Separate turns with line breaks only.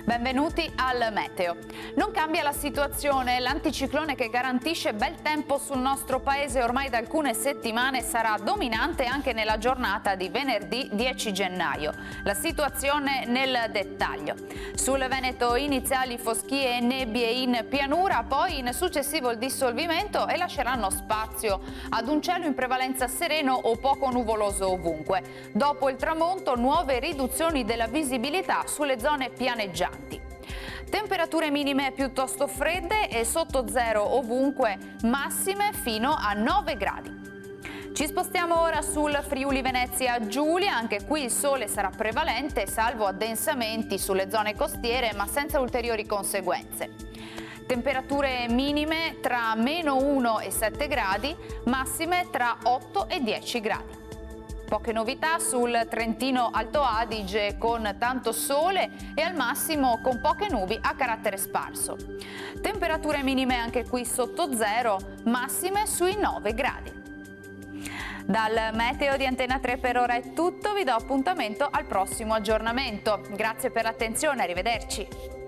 Benvenuti al Meteo. Non cambia la situazione, l'anticiclone che garantisce bel tempo sul nostro paese ormai da alcune settimane sarà dominante anche nella giornata di venerdì 10 gennaio. La situazione nel dettaglio. Sul Veneto iniziali foschie e nebbie in pianura, poi in successivo il dissolvimento e lasceranno spazio ad un cielo in prevalenza sereno o poco nuvoloso ovunque. Dopo il tramonto nuove riduzioni della visibilità sulle zone pianeggianti. Temperature minime piuttosto fredde e sotto zero ovunque, massime fino a 9 gradi. Ci spostiamo ora sul Friuli Venezia Giulia, anche qui il sole sarà prevalente, salvo addensamenti sulle zone costiere, ma senza ulteriori conseguenze. Temperature minime tra -1 e 7 gradi, massime tra 8 e 10 gradi. Poche novità sul Trentino Alto Adige con tanto sole e al massimo con poche nubi a carattere sparso. Temperature minime anche qui sotto zero, massime sui 9 gradi. Dal Meteo di Antena 3 per ora è tutto, vi do appuntamento al prossimo aggiornamento. Grazie per l'attenzione, arrivederci.